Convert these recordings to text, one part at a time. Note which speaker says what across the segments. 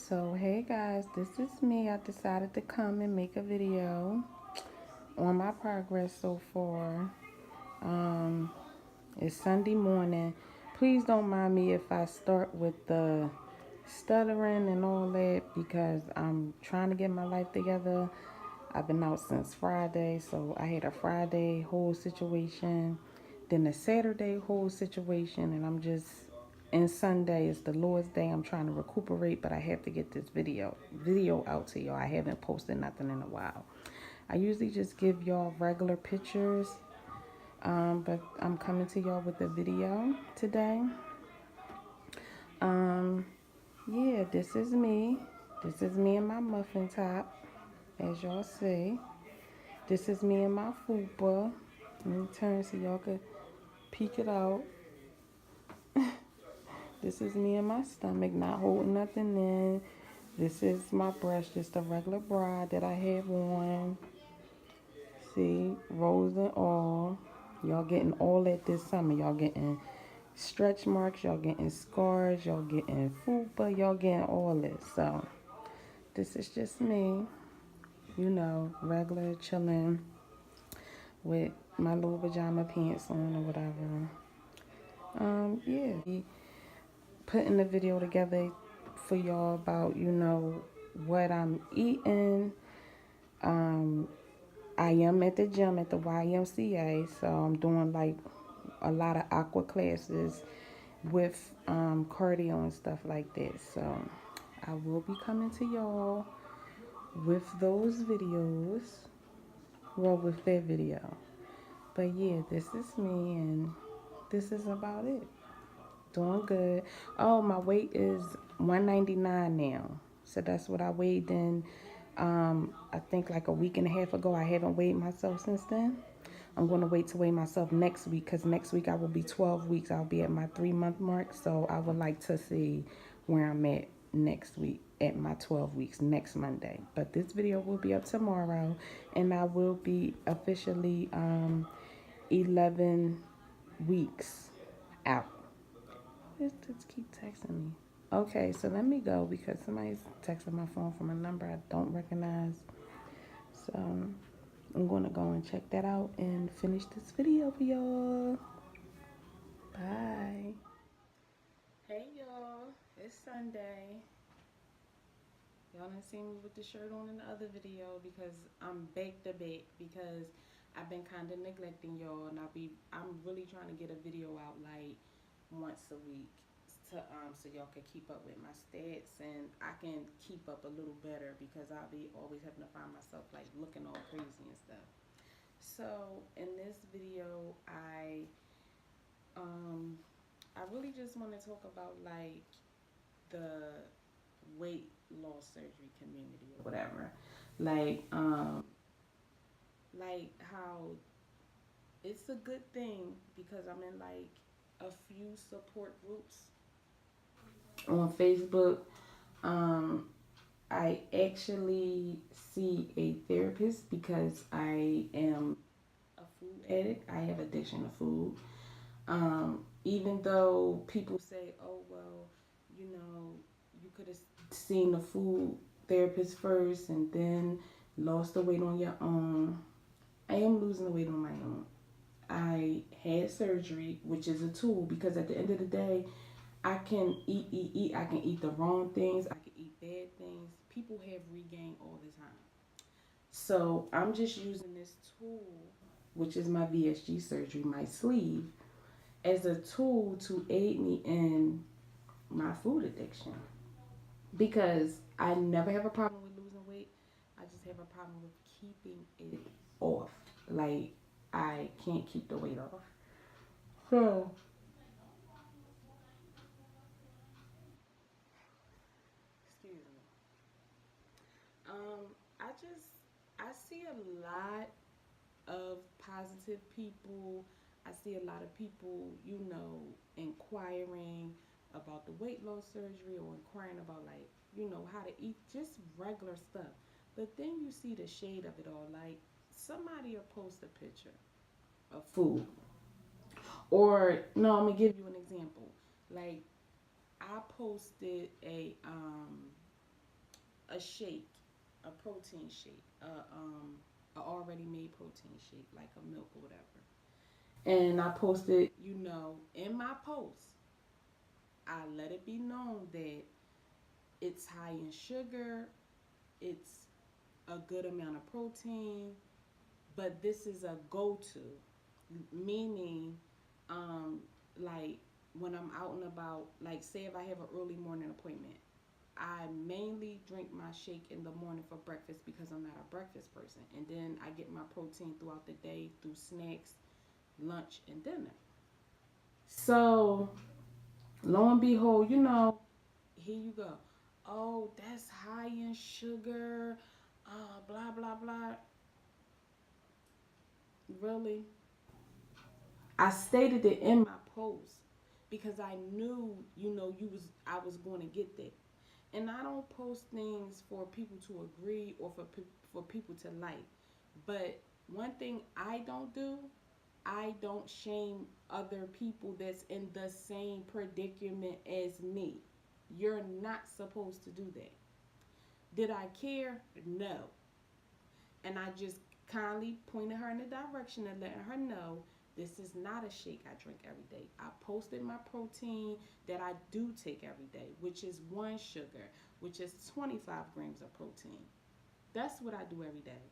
Speaker 1: So hey guys, this is me. I decided to come and make a video on my progress so far. Um, it's Sunday morning. Please don't mind me if I start with the stuttering and all that because I'm trying to get my life together. I've been out since Friday, so I had a Friday whole situation, then a Saturday whole situation, and and Sunday is the Lord's Day. I'm trying to recuperate, but I have to get this video out to y'all. I haven't posted nothing in a while. I usually just give y'all regular pictures, but I'm coming to y'all with a video today. Um, yeah, this is me. This is me in my muffin top, as y'all see. This is me and my fupa. Let me turn so y'all could peek it out. This is me and my stomach, not holding nothing in. This is my brush, just a regular bra that I have on. See, rose and all. Y'all getting all that this summer. Y'all getting stretch marks, y'all getting scars, y'all getting fupa, y'all getting all this. So, this is just me, regular chilling with my little pajama pants on or whatever. Yeah. Putting the video together for y'all about, what I'm eating. I am at the gym at the YMCA, so I'm doing like a lot of aqua classes with cardio and stuff like that. So I will be coming to y'all with those videos, well, with that video. But yeah, this is me, and this is about it. Doing good. Oh, my weight is 199 now. So that's what I weighed in, I think like a week and a half ago. I haven't weighed myself since then. I'm going to wait to weigh myself next week because next week I will be 12 weeks. I'll be at my 3-month mark. So I would like to see where I'm at next week at my 12 weeks next Monday. But this video will be up tomorrow, and I will be officially 11 weeks out. Just keep texting me. Okay, so let me go because somebody's texting my phone from a number I don't recognize. So I'm going to go and check that out and finish this video for y'all. Bye. Hey y'all, it's Sunday. Y'all done seen me with the shirt on in the other video because I'm back to back because I've been kind of neglecting y'all, and I'm really trying to get a video out like once a week to so y'all can keep up with my stats and I can keep up a little better because I'll be always having to find myself like looking all crazy and stuff. So in this video, I really just want to talk about like the weight loss surgery community or whatever. Like like how it's a good thing because I'm in like a few support groups on Facebook. Um, I actually see a therapist because I am a food addict. I have addiction to food. Even though people say, oh, well, you could have seen the food therapist first and then lost the weight on your own. I am losing the weight on my own. I had surgery, which is a tool because at the end of the day, I can eat. I can eat the wrong things. I can eat bad things. People have regained all the time. So I'm just using this tool, which is my VSG surgery, my sleeve, as a tool to aid me in my food addiction. Because I never have a problem with losing weight. I just have a problem with keeping it off. Like, I can't keep the weight off. So, excuse me. Um, I just I see a lot of positive people. I see a lot of people, inquiring about the weight loss surgery or inquiring about like, how to eat just regular stuff. But then you see the shade of it all. Like somebody will post a picture of food. Or no, I'm gonna give you an example. Like I posted a a shake, a protein shake, a already made protein shake, like a milk or whatever. And I posted, in my post, I let it be known that it's high in sugar, it's a good amount of protein, but this is a go to. Meaning, um, like when I'm out and about, like say if I have an early morning appointment, I mainly drink my shake in the morning for breakfast because I'm not a breakfast person. And then I get my protein throughout the day through snacks, lunch, and dinner. So, lo and behold, here you go. Oh, that's high in sugar. Blah, blah, blah. Really? I stated it in my post because I knew, I was going to get there. And I don't post things for people to agree or for people to like. But one thing I don't do, I don't shame other people that's in the same predicament as me. You're not supposed to do that. Did I care? No. And I just kindly pointed her in the direction and letting her know this is not a shake I drink every day. I posted my protein that I do take every day, which is one sugar, which is 25 grams of protein. That's what I do every day.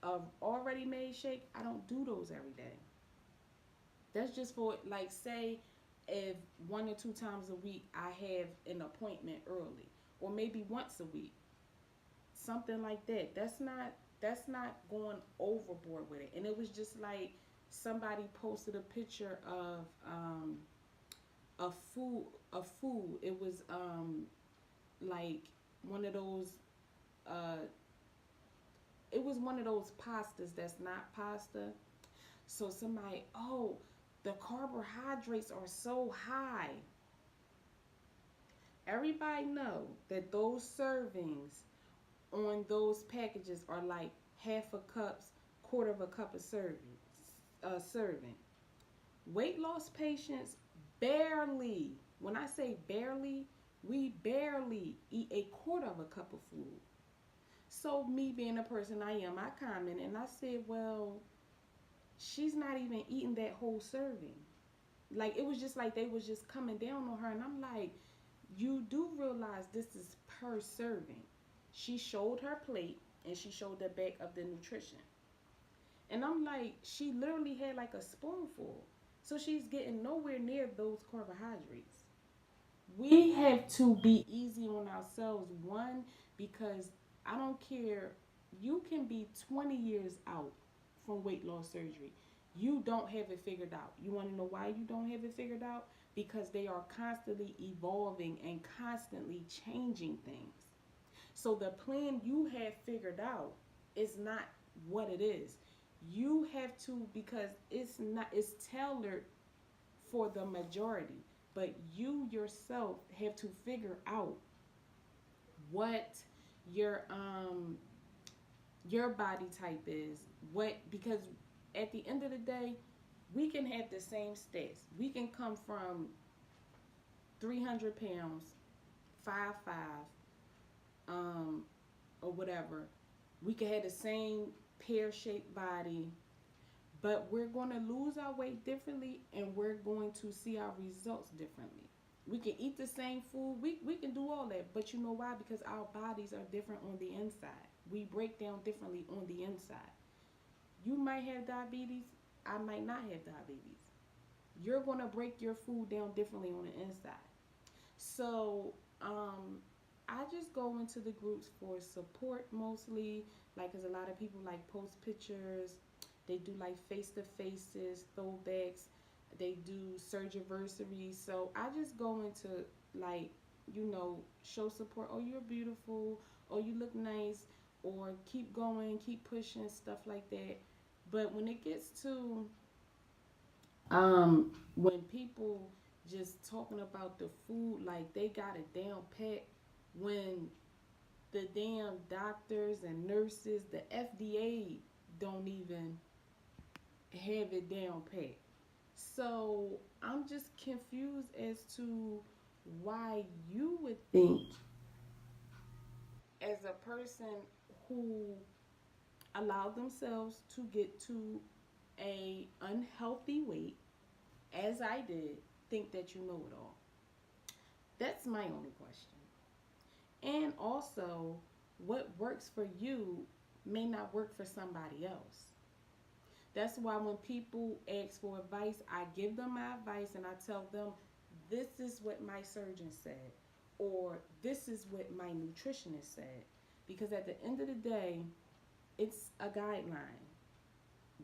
Speaker 1: A already made shake, I don't do those every day. That's just for, like, say if 1 or 2 times a week I have an appointment early, or maybe once a week, something like that. That's not going overboard with it. And it was just like somebody posted a picture of a food. It was like one of those uh it was one of those pastas that's not pasta. So somebody, oh, the carbohydrates are so high. Everybody know that those servings on those packages are like half a cup's quarter of a cup of serving. Weight loss patients barely, when I say barely, we barely eat a quarter of a cup of food. So me being a person I am, I commented and I said, well, she's not even eating that whole serving. Like it was just like they was just coming down on her, and I'm like, you do realize this is per serving. She showed her plate and she showed the back of the nutrition. And I'm like, she literally had like a spoonful. So she's getting nowhere near those carbohydrates. We have to be easy on ourselves. One, because I don't care, you can be 20 years out from weight loss surgery. You don't have it figured out. You want to know why you don't have it figured out? Because they are constantly evolving and constantly changing things. So the plan you have figured out is not what it is. You have to, because it's tailored for the majority, but you yourself have to figure out what your um your body type is, what, because at the end of the day, we can have the same stats. We can come from 300 pounds, 5'5", um, or whatever. We can have the same pear shaped body, but we're going to lose our weight differently and we're going to see our results differently. We can eat the same food. We can do all that. But you know why? Because our bodies are different on the inside. We break down differently on the inside. You might have diabetes. I might not have diabetes. You're going to break your food down differently on the inside. So, I just go into the groups for support mostly. Like, cause a lot of people like post pictures. They do like face to faces, throwbacks. They do surgiversaries. So I just go into like, show support. Oh, you're beautiful. Oh, you look nice. Or keep going, keep pushing, stuff like that. But when it gets to when people just talking about the food like they got it down pat, when the damn doctors and nurses, the FDA don't even have it down pat. So I'm just confused as to why you would think as a person who allowed themselves to get to a unhealthy weight, as I did, think that you know it all? That's my only question. And also, what works for you may not work for somebody else. That's why when people ask for advice, I give them my advice and I tell them, this is what my surgeon said, or this is what my nutritionist said. Because at the end of the day, it's a guideline.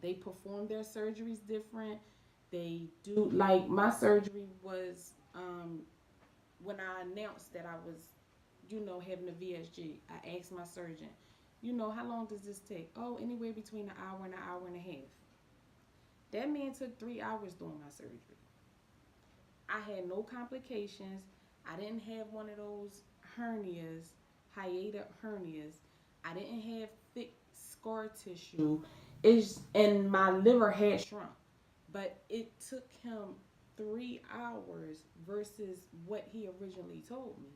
Speaker 1: They perform their surgeries different. They do, like, my surgery was when I announced that I was, having a VSG. I asked my surgeon, how long does this take? Oh, anywhere between an hour and an hour and a half. That man took 3 hours doing my surgery. I had no complications. I didn't have one of those hernias, hiatal hernias. I didn't have thick scar tissue. And my liver had shrunk. But it took him 3 hours versus what he originally told me.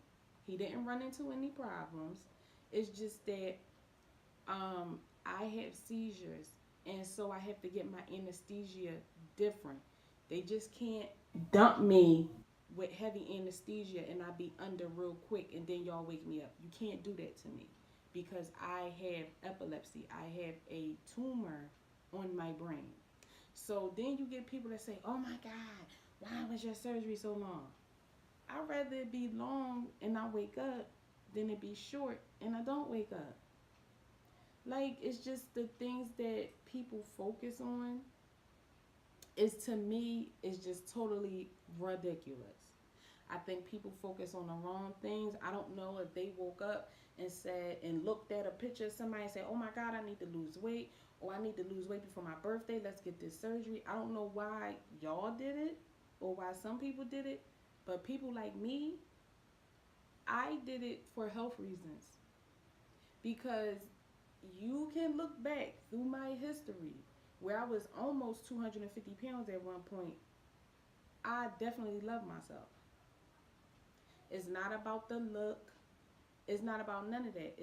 Speaker 1: He didn't run into any problems. It's just that I have seizures, and so I have to get my anesthesia different. They just can't dump me with heavy anesthesia and I be under real quick, and then y'all wake me up. You can't do that to me because I have epilepsy. I have a tumor on my brain. So then you get people that say, "Oh my God, why was your surgery so long?" I'd rather it be long and I wake up than it be short and I don't wake up. Like, it's just the things that people focus on is, to me, is just totally ridiculous. I think people focus on the wrong things. I don't know if they woke up and said and looked at a picture of somebody and said, "Oh my God, I need to lose weight," or "I need to lose weight before my birthday. Let's get this surgery." I don't know why y'all did it or why some people did it, but people like me, I did it for health reasons because you can look back through my history where I was almost 250 pounds at one point. I definitely love myself. It's not about the look. It's not about none of that.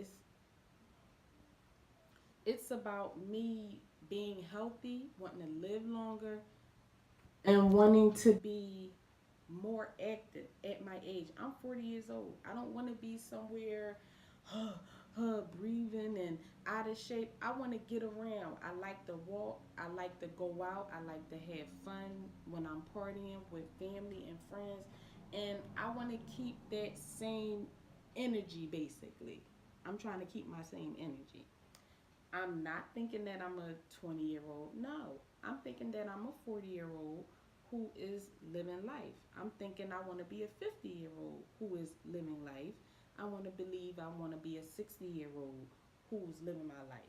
Speaker 1: It's about me being healthy, wanting to live longer, and wanting to be more active at my age. I'm 40 years old. I don't want to be somewhere breathing and out of shape. I want to get around. I like to walk. I like to go out. I like to have fun when I'm partying with family and friends. And I want to keep that same energy, basically. I'm trying to keep my same energy. I'm not thinking that I'm a 20-year-old. No, I'm thinking that I'm a 40-year-old who is living life. I'm thinking I want to be a 50-year-old who is living life. I want to believe I want to be a 60-year-old who's living my life.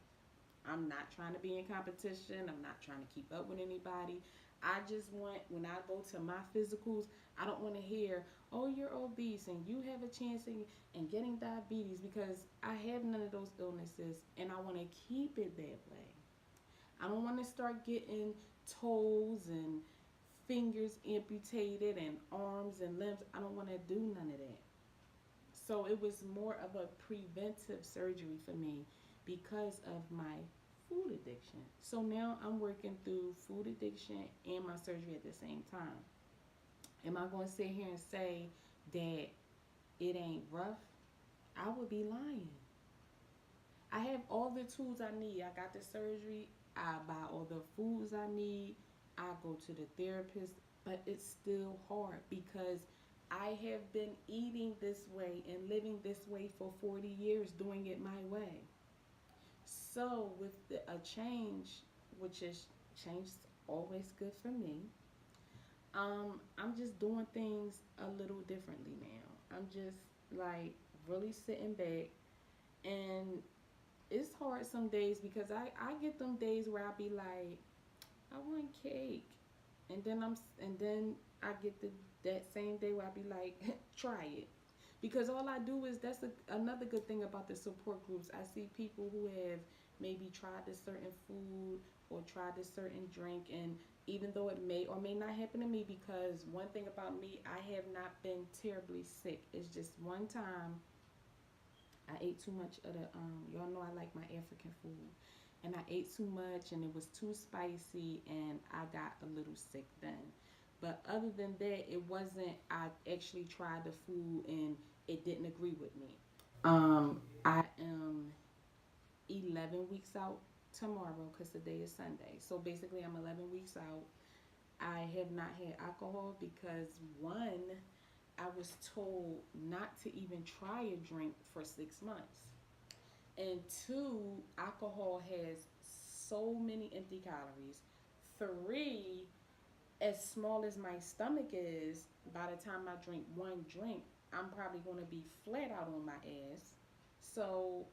Speaker 1: I'm not trying to be in competition. I'm not trying to keep up with anybody. I just want, when I go to my physicals, I don't want to hear, "Oh, you're obese and you have a chance in getting diabetes," because I have none of those illnesses and I want to keep it that way. I don't want to start getting toes and fingers amputated and arms and limbs. I don't want to do none of that. So it was more of a preventive surgery for me because of my food addiction. So now I'm working through food addiction and my surgery at the same time. Am I going to sit here and say that it ain't rough? I would be lying. I have all the tools I need. I got the surgery. I buy all the foods I need. I go to the therapist, but it's still hard because I have been eating this way and living this way for 40 years, doing it my way. So with a change, which is change is always good for me. I'm just doing things a little differently now. I'm just like really sitting back, and it's hard some days because I get them days where I be like, I want cake, and then I get that same day where I be like, try it, because all I do is another good thing about the support groups. I see people who have maybe tried this certain food or tried this certain drink, and even though it may or may not happen to me, because one thing about me, I have not been terribly sick. It's just one time I ate too much of the y'all know I like my African food. And I ate too much and it was too spicy and I got a little sick then. But other than that, it wasn't I actually tried the food and it didn't agree with me. I am 11 weeks out tomorrow because today is Sunday. So basically, I'm 11 weeks out. I have not had alcohol because one, I was told not to even try a drink for 6 months. And two, alcohol has so many empty calories. Three, as small as my stomach is, by the time I drink one drink, I'm probably going to be flat out on my ass. So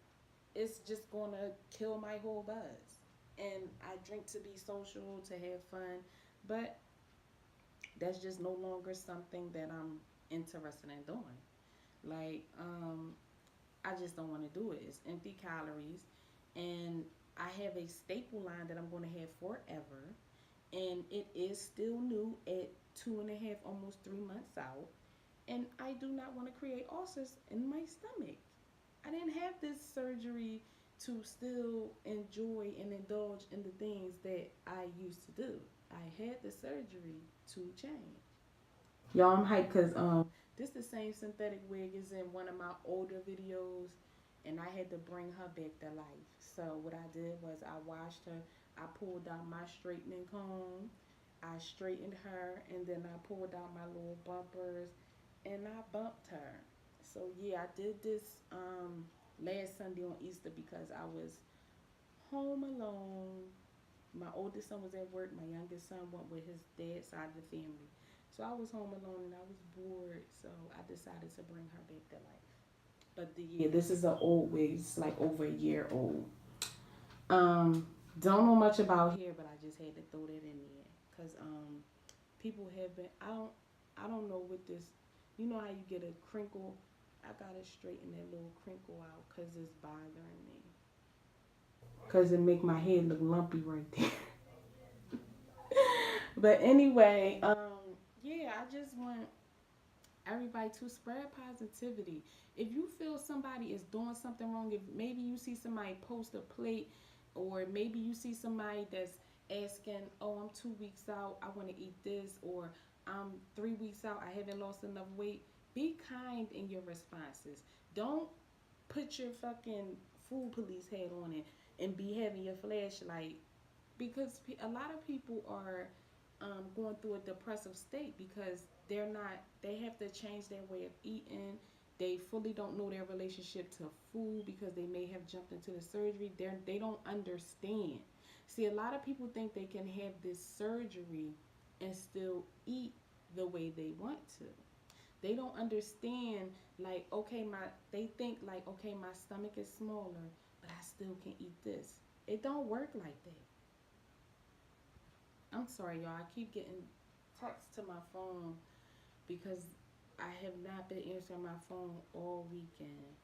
Speaker 1: it's just going to kill my whole buzz. And I drink to be social, to have fun, but that's just no longer something that I'm interested in doing. Like, I just don't want to do it. It's empty calories, and I have a staple line that I'm going to have forever, and it is still new at 2.5, almost 3 months out, and I do not want to create ulcers in my stomach. I didn't have this surgery to still enjoy and indulge in the things that I used to do. I had the surgery to change. Y'all, I'm hyped because this the same synthetic wig is in one of my older videos, and I had to bring her back to life. So what I did was I washed her. I pulled out my straightening comb. I straightened her, and then I pulled out my little bumpers, and I bumped her. So yeah, I did this last Sunday on Easter because I was home alone. My oldest son was at work. My youngest son went with his dad's side of the family. So I was home alone and I was bored. So I decided to bring her back to life. But yeah, this is an old wig. It's like over a year old. Um, don't know much about hair, but I just had to throw that in there because people have been. I don't know what this. You know how you get a crinkle. I gotta straighten that little crinkle out because it's bothering me. Cause it make my head look lumpy right there. But anyway, yeah, I just want everybody to spread positivity. If you feel somebody is doing something wrong, if maybe you see somebody post a plate, or maybe you see somebody that's asking, "Oh, I'm 2 weeks out, I want to eat this," or "I'm 3 weeks out, I haven't lost enough weight." Be kind in your responses. Don't put your fucking food police hat on it and be having your flashlight because a lot of people are going through a depressive state because they have to change their way of eating. They fully don't know their relationship to food because they may have jumped into the surgery. They don't understand. See, a lot of people think they can have this surgery and still eat the way they want to. They don't understand, like, okay, they think like, okay, my stomach is smaller, but I still can eat this. It don't work like that. I'm sorry, y'all. I keep getting texts to my phone because I have not been answering my phone all weekend.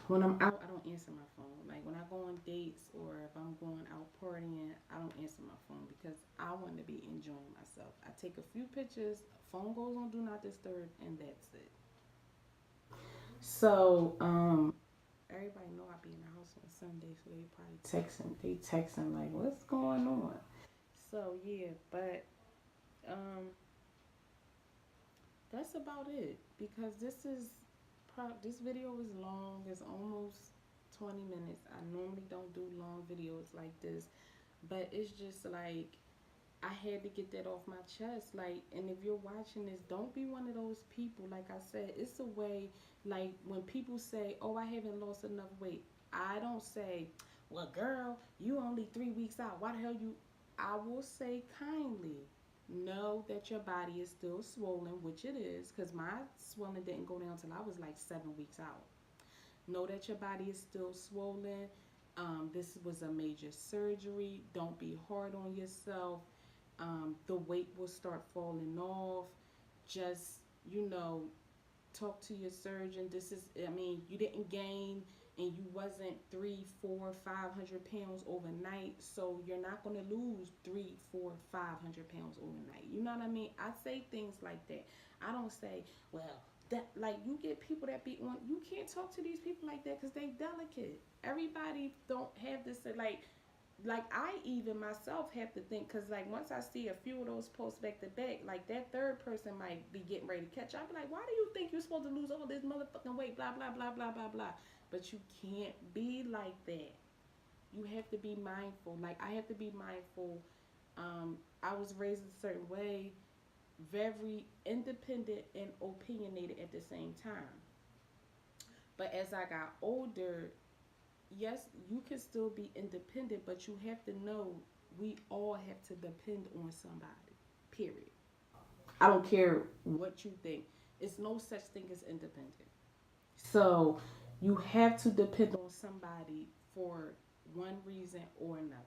Speaker 1: When I'm out, I don't answer my phone. Like when I go on dates or if I'm going out partying, I don't answer my phone because I want to be enjoying myself. I take a few pictures, phone goes on do not disturb, and that's it. So, everybody know I be in the house on Sunday, so they probably texting. They texting like, "What's going on?" So yeah, but um, that's about it because this video is long. It's almost 20 minutes. I normally don't do long videos like this, but it's just like I had to get that off my chest. Like, and if you're watching this, don't be one of those people. Like I said, it's a way. Like when people say, "Oh, I haven't lost enough weight," I don't say, "Well, girl, you only 3 weeks out. Why the hell you?" I will say kindly, know that your body is still swollen, which it is, because my swelling didn't go down till I was like 7 weeks out. Know that your body is still swollen. This was a major surgery. Don't be hard on yourself. The weight will start falling off. Just, you know, talk to your surgeon. This is, I mean, you didn't gain and you wasn't 3, 4, 500 pounds overnight, so you're not going to lose 3, 4, 500 pounds overnight. You know what I mean? I say things like that. I don't say, well, that, like, you get people that be on, you can't talk to these people like that because they delicate. Everybody don't have this, like I even myself have to think, because like once I see a few of those posts back to back, like that third person might be getting ready to catch up. I'll be like, why do you think you're supposed to lose all this motherfucking weight, blah blah blah blah blah blah. But you can't be like that. You have to be mindful. Like I have to be mindful. I was raised a certain way, very independent and opinionated at the same time. But as I got older, yes, you can still be independent, but you have to know we all have to depend on somebody. Period. I don't care what you think. It's no such thing as independent. So you have to depend on somebody for one reason or another.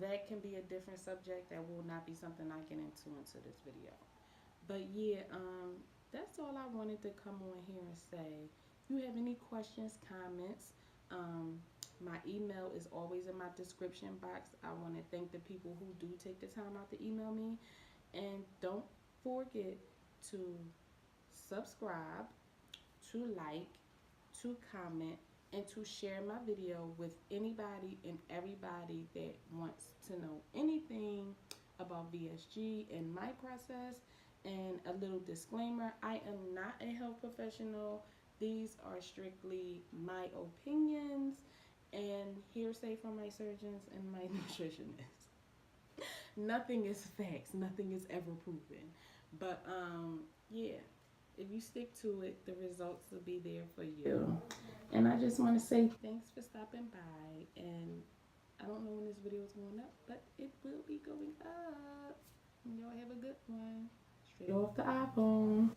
Speaker 1: That can be a different subject. That will not be something I get into this video. But yeah, that's all I wanted to come on here and say. If you have any questions, comments, um, my email is always in my description box. I want to thank the people who do take the time out to email me. And don't forget to subscribe, to like, to comment, and to share my video with anybody and everybody that wants to know anything about VSG and my process. And a little disclaimer, I am not a health professional. These are strictly my opinions and hearsay from my surgeons and my nutritionists. Nothing is facts. Nothing is ever proven. But yeah, if you stick to it, the results will be there for you. And I just want to say thanks for stopping by. And I don't know when this video is going up, but it will be going up. Y'all have a good one. Straight off the iPhone.